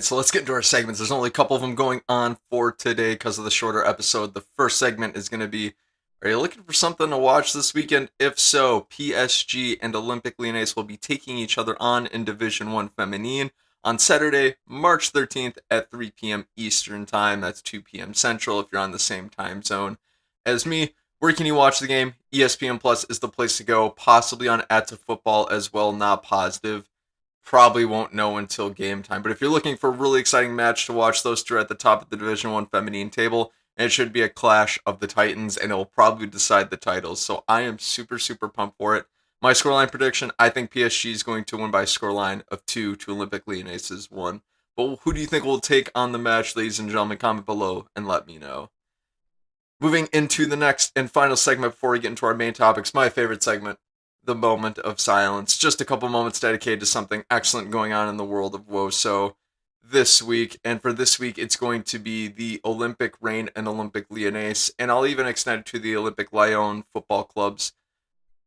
So let's get into our segments. There's only a couple of them going on for today because of the shorter episode. The first segment is going to be, are you looking for something to watch this weekend? If so, PSG and Olympique Lyonnais will be taking each other on in Division 1 Feminine on Saturday, March 13th at 3 p.m. Eastern Time. That's 2 p.m. Central if you're on the same time zone as me. Where can you watch the game? ESPN Plus is the place to go, possibly on At to Football as well, not positive. Probably won't know until game time. But if you're looking for a really exciting match to watch, those two are at the top of the Division 1 Feminine table. And it should be a clash of the Titans, and it will probably decide the titles. So I am super, super pumped for it. My scoreline prediction, I think PSG is going to win by a scoreline of 2 to Olympique Lyonnais' 1. But who do you think will take on the match, ladies and gentlemen? Comment below and let me know. Moving into the next and final segment before we get into our main topics, my favorite segment, the moment of silence. Just a couple moments dedicated to something excellent going on in the world of WOSO this week. And for this week, it's going to be the Olympique Reign and Olympique Lyonnais. And I'll even extend it to the Olympique Lyon football clubs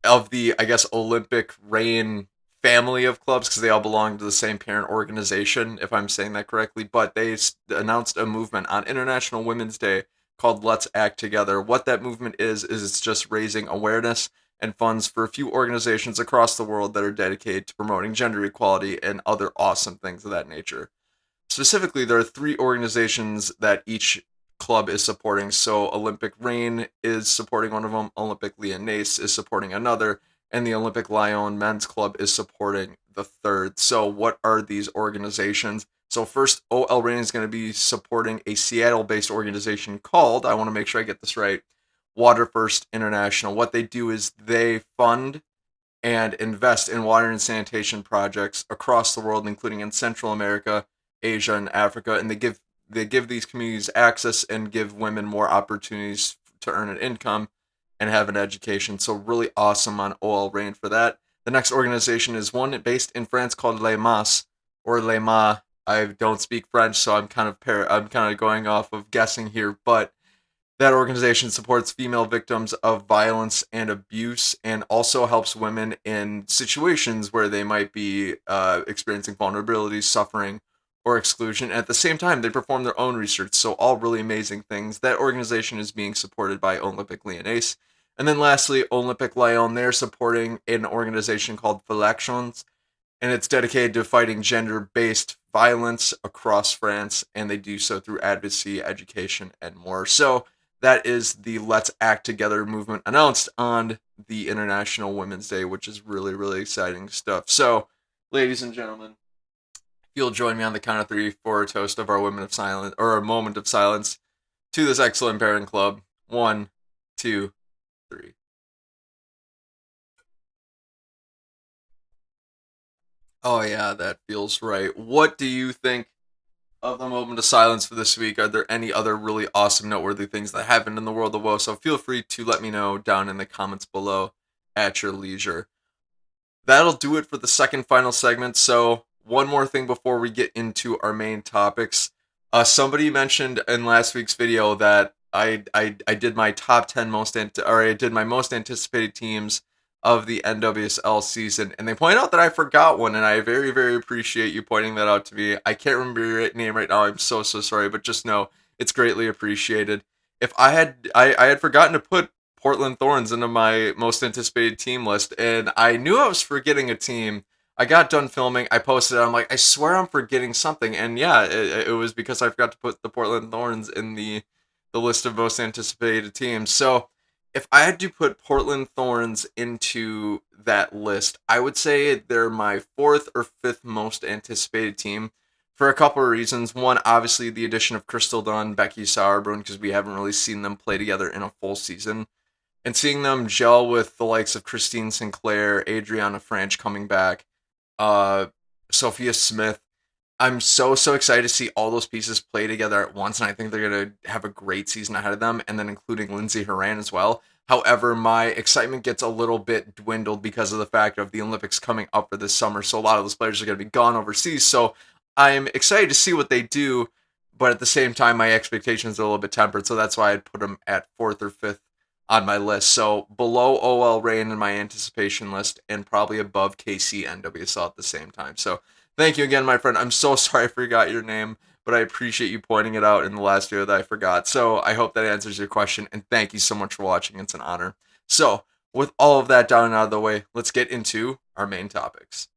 of the, I guess, Olympique Reign family of clubs because they all belong to the same parent organization, if I'm saying that correctly. But they announced a movement on International Women's Day called Let's Act Together. What that movement is it's just raising awareness and funds for a few organizations across the world that are dedicated to promoting gender equality and other awesome things of that nature. Specifically, there are three organizations that each club is supporting. So Olympique Reign is supporting one of them, Olympique Lyonnais is supporting another, and the Olympique Lyon men's club is supporting the third. So what are these organizations? So first, OL Reign is going to be supporting a Seattle-based organization called, I want to make sure I get this right, Water First International. What they do is they fund and invest in water and sanitation projects across the world, including in Central America, Asia, and Africa, and they give these communities access and give women more opportunities to earn an income and have an education. So really awesome on OL Reign for that. The next organization is one based in France called Les Mas or Les Mas. I don't speak French, so I'm kind of going off of guessing here, but that organization supports female victims of violence and abuse and also helps women in situations where they might be experiencing vulnerability, suffering, or exclusion. And at the same time, they perform their own research. So, all really amazing things. That organization is being supported by Olympique Lyonnais. And then lastly, Olympique Lyon, they're supporting an organization called Falections, and it's dedicated to fighting gender-based violence across France, and they do so through advocacy, education, and more. So that is the Let's Act Together movement announced on the International Women's Day, which is really, really exciting stuff. So, ladies and gentlemen, if you'll join me on the count of three for a toast of our women of silence, or a moment of silence to this excellent parent club. 1, 2, 3. Oh yeah, that feels right. What do you think of the moment of silence for this week? Are there any other really awesome, noteworthy things that happened in the world of WoW? So feel free to let me know down in the comments below at your leisure. That'll do it for the second final segment. So one more thing before we get into our main topics. Somebody mentioned in last week's video that I did my top 10 or I did my most anticipated teams of the NWSL season, and they point out that I forgot one, and I very, very appreciate you pointing that out to me. I can't remember your name right now. I'm so, so sorry, but just know it's greatly appreciated. If I had forgotten to put Portland Thorns into my most anticipated team list, and I knew I was forgetting a team. I got done filming, I posted it, I'm like, I swear I'm forgetting something, and yeah, it was because I forgot to put the Portland Thorns in the list of most anticipated teams. So if I had to put Portland Thorns into that list, I would say they're my fourth or fifth most anticipated team for a couple of reasons. One, obviously, the addition of Crystal Dunn, Becky Sauerbrunn, because we haven't really seen them play together in a full season. And seeing them gel with the likes of Christine Sinclair, Adriana Franch coming back, uh, Sophia Smith, I'm so, so excited to see all those pieces play together at once, and I think they're going to have a great season ahead of them, and then including Lindsay Horan as well. However, my excitement gets a little bit dwindled because of the fact of the Olympics coming up for this summer, so a lot of those players are going to be gone overseas, so I'm excited to see what they do, but at the same time, my expectations are a little bit tempered, so that's why I'd put them at fourth or fifth on my list. So below OL Reign in my anticipation list, and probably above KC NWSL at the same time. So Thank you again, my friend. I'm so sorry I forgot your name, but I appreciate you pointing it out in the last video that I forgot. So I hope that answers your question, and thank you so much for watching. It's an honor. So, with all of that down and out of the way, let's get into our main topics.